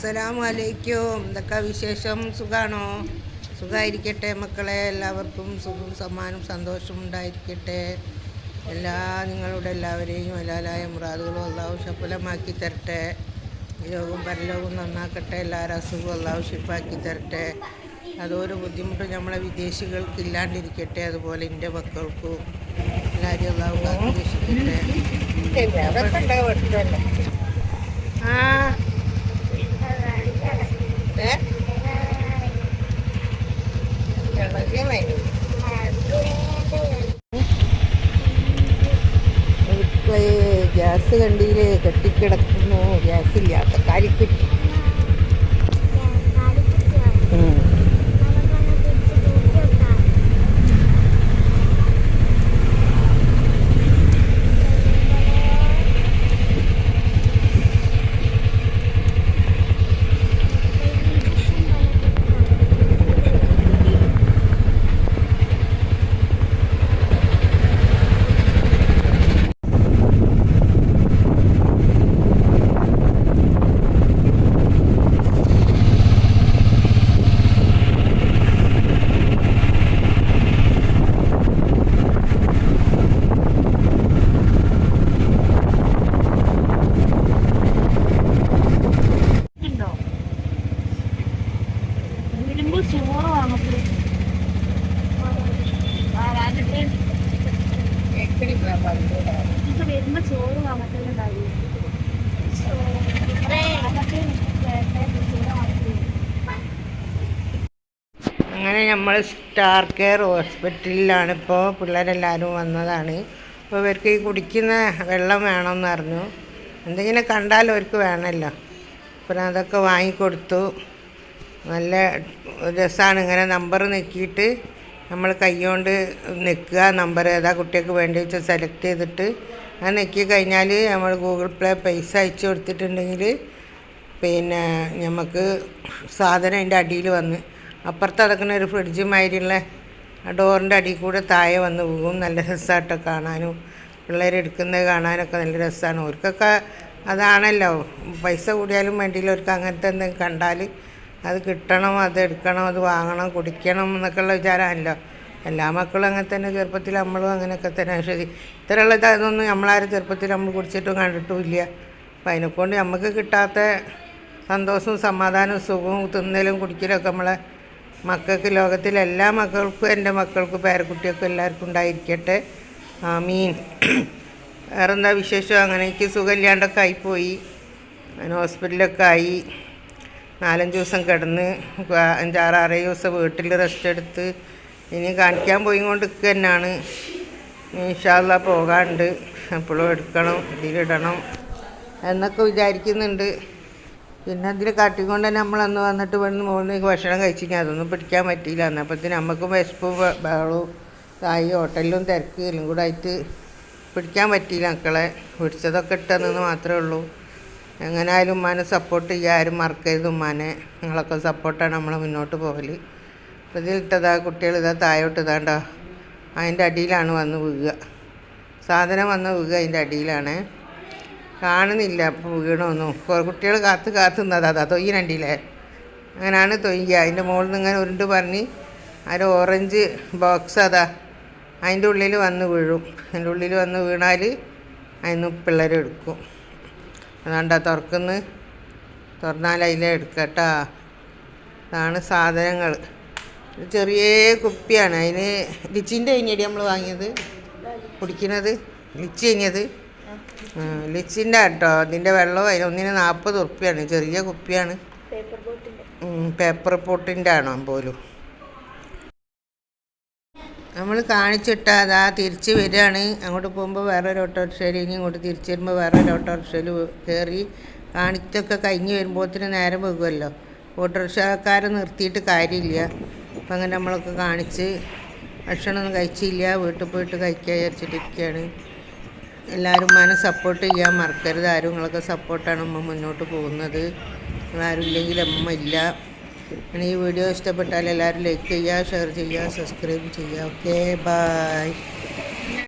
അസ്സലാമലൈക്കും. എന്തൊക്കെ വിശേഷം? സുഖാണോ? സുഖമായിരിക്കട്ടെ മക്കളെ. എല്ലാവർക്കും സുഖം സമ്മാനം സന്തോഷം ഉണ്ടായിരിക്കട്ടെ. നിങ്ങളുടെ എല്ലാവരെയും ഹലാലായ മുറാദുകളും അള്ളാഹു സഫലമാക്കി തരട്ടെ. ലോകവും പരലോകവും നന്നാക്കട്ടെ. എല്ലാവരും അസുഖവും അള്ളാഹു ഷിഫാക്കി തരട്ടെ. അതൊരു ബുദ്ധിമുട്ട് നമ്മളെ വിദേശികൾക്ക് ഇല്ലാണ്ടിരിക്കട്ടെ. അതുപോലെ എൻ്റെ മക്കൾക്കും എല്ലാവരും അള്ളാഹു കാത്തിരക്ഷിക്കട്ടെ. ഗ്യാസ് കണ്ടിയില് കെട്ടിക്കിടക്കുന്നു. ഗ്യാസില്ലാത്ത കാലിക്കുറ്റി. അങ്ങനെ നമ്മൾ സ്റ്റാർ കെയർ ഹോസ്പിറ്റലിലാണ്. ഇപ്പോൾ പിള്ളേരെല്ലാവരും വന്നതാണ്. അപ്പോൾ ഇവർക്ക് ഈ കുടിക്കുന്ന വെള്ളം വേണമെന്ന് പറഞ്ഞു. എന്തെങ്കിലും കണ്ടാലും അവർക്ക് വേണമല്ലോ. അപ്പം അതൊക്കെ വാങ്ങിക്കൊടുത്തു. നല്ല രസമാണ്. ഇങ്ങനെ നമ്പർ നെക്കിയിട്ട് നമ്മൾ കൈകൊണ്ട് നെക്കുക. നമ്പർ ഏതാ കുട്ടികൾക്ക് വേണ്ടി വെച്ചാൽ സെലക്ട് ചെയ്തിട്ട് അത് നെക്കി കഴിഞ്ഞാൽ നമ്മൾ ഗൂഗിൾ പേ പൈസ അയച്ചു കൊടുത്തിട്ടുണ്ടെങ്കിൽ പിന്നെ നമുക്ക് സാധനം അതിൻ്റെ അടിയിൽ വന്ന് അപ്പുറത്ത് അടക്കുന്ന ഒരു ഫ്രിഡ്ജ് മാതിരിയുള്ള ഡോറിൻ്റെ അടിയിൽ കൂടെ താഴെ വന്ന് പോകും. നല്ല രസമായിട്ടോ കാണാനും പിള്ളേരെടുക്കുന്നത് കാണാനൊക്കെ നല്ല രസമാണ്. അവർക്കൊക്കെ അതാണല്ലോ, പൈസ കൂടിയാലും വേണ്ടിയില്ല. അവർക്ക് അങ്ങനത്തെ എന്തെങ്കിലും കണ്ടാൽ അത് കിട്ടണം, അത് എടുക്കണം, അത് വാങ്ങണം, കുടിക്കണം എന്നൊക്കെയുള്ള വിചാരമാണല്ലോ. എല്ലാ മക്കളും അങ്ങനെ തന്നെ. ചെറുപ്പത്തിൽ നമ്മളും അങ്ങനെയൊക്കെ തന്നെ. ശരി, ഇത്തരമുള്ള ഇതൊന്നും നമ്മളാരും ചെറുപ്പത്തിൽ നമ്മൾ കുടിച്ചിട്ടും കണ്ടിട്ടുമില്ല. അപ്പം അതിനെക്കൊണ്ട് നമുക്ക് കിട്ടാത്ത സന്തോഷവും സമാധാനവും സുഖവും തിന്നലും കുടിക്കലൊക്കെ നമ്മളെ മക്കൾക്ക്, ലോകത്തിലെ എല്ലാ മക്കൾക്കും, എൻ്റെ മക്കൾക്കും പേരക്കുട്ടികൾക്കും എല്ലാവർക്കും ഉണ്ടായിരിക്കട്ടെ. ആമീൻ. വേറെന്താ വിശേഷം? അങ്ങനെ എനിക്ക് സുഖമില്ലാണ്ടൊക്കെ ആയിപ്പോയി. അങ്ങനെ ഹോസ്പിറ്റലൊക്കെ ആയി. 4-5 ദിവസം കിടന്ന് 5-6 ദിവസം വീട്ടിൽ റെസ്റ്റ് എടുത്ത് ഇനി കാണിക്കാൻ പോയി കൊണ്ട് തന്നെയാണ്. ഇൻഷാ അല്ലാഹ് പോകാണ്ട് എപ്പോഴും എടുക്കണം, ഇതിലിടണം എന്നൊക്കെ വിചാരിക്കുന്നുണ്ട്. പിന്നെ അതിൽ കാട്ടിക്കൊണ്ട് തന്നെ നമ്മളന്ന് വന്നിട്ട് വന്ന് മുകളിൽ ഭക്ഷണം കഴിച്ചിട്ട് അതൊന്നും പിടിക്കാൻ പറ്റിയില്ല. അന്നപ്പത്തിന് നമുക്കും വിശപ്പും ബഹളവും ആയി. ഹോട്ടലിലും തിരക്ക് എല്ലാം കൂടെ ആയിട്ട് പിടിക്കാൻ പറ്റിയില്ല. മക്കളെ പിടിച്ചതൊക്കെ ഇട്ടെന്ന് മാത്രമേ ഉള്ളൂ. എങ്ങനെയായാലും ഉമ്മാനെ സപ്പോർട്ട് ചെയ്യുക, ആരും മറക്കരുത് ഉമ്മാനെ. നിങ്ങളൊക്കെ സപ്പോർട്ടാണ് നമ്മളെ മുന്നോട്ട് പോകൽ. അപ്പോൾ ഇതിലിട്ടതാ കുട്ടികൾ ഇതാ താഴോട്ട് ഇതാണ്ടോ അതിൻ്റെ അടിയിലാണ് വന്ന് വീഴുക. സാധനം വന്ന് വീഴുക അതിൻ്റെ അടിയിലാണ്. കാണുന്നില്ല അപ്പോൾ വീണൊന്നും. കുട്ടികൾ കാത്തുന്നതാ തൊയ്യനണ്ടിയില്ലേ, അങ്ങനെയാണ് തൊയ്യുക. അതിൻ്റെ മുകളിൽ നിന്ന് ഇങ്ങനെ ഉരുണ്ട് പറഞ്ഞ് ഒരു ഓറഞ്ച് ബോക്സ് അതാ അതിൻ്റെ ഉള്ളിൽ വന്ന് വീഴും. അതിൻ്റെ ഉള്ളിൽ വന്ന് വീണാൽ അതിന് പിള്ളേരെടുക്കും. അതാണ്ടാ തുറന്നാൽ അതിലെ എടുക്കട്ടാ. അതാണ് സാധനങ്ങൾ. ചെറിയ കുപ്പിയാണ്. അതിന് ലിച്ചിൻ്റെ കഴിഞ്ഞടി നമ്മൾ വാങ്ങിയത് കുടിക്കുന്നത്. ലിച്ചി കഴിഞ്ഞത് ലിച്ചിൻ്റെ കേട്ടോ. അതിൻ്റെ വെള്ളം ഒന്നിന് 40 ഉറുപ്പ്യാണ്. ചെറിയ കുപ്പിയാണ്. പേപ്പർ ബോട്ടിൻ്റെ ആണോ പോലും. നമ്മൾ കാണിച്ചിട്ടാൽ അതാ തിരിച്ച് വരികയാണ്. അങ്ങോട്ട് പോകുമ്പോൾ വേറൊരു ഓട്ടോറിക്ഷയിൽ, ഇനി ഇങ്ങോട്ട് തിരിച്ച് വരുമ്പോൾ വേറൊരു ഓട്ടോറിക്ഷയിൽ കയറി കാണിച്ചൊക്കെ കഴിഞ്ഞ് വരുമ്പോഴത്തേന് നേരം പോകുമല്ലോ. ഓട്ടോറിക്ഷക്കാരെ നിർത്തിയിട്ട് കാര്യമില്ല. അപ്പം അങ്ങനെ നമ്മളൊക്കെ കാണിച്ച് ഭക്ഷണമൊന്നും കഴിച്ചില്ല. വീട്ടിൽ പോയിട്ട് കഴിക്കാൻ വിചാരിച്ചിട്ടിരിക്കുകയാണ്. എല്ലാവരും ഉമ്മാനെ സപ്പോർട്ട് ചെയ്യാൻ മറക്കരുത്. ആരും നിങ്ങളൊക്കെ സപ്പോർട്ടാണ് ഉമ്മ മുന്നോട്ട് പോകുന്നത്. നിങ്ങളാരും ഇല്ലെങ്കിൽ അമ്മ ഇല്ല. ഈ വീഡിയോ ഇഷ്ടപ്പെട്ടാൽ എല്ലാവരും ലൈക്ക് ചെയ്യുക, ഷെയർ ചെയ്യുക, സബ്സ്ക്രൈബ് ചെയ്യുക. Okay, by.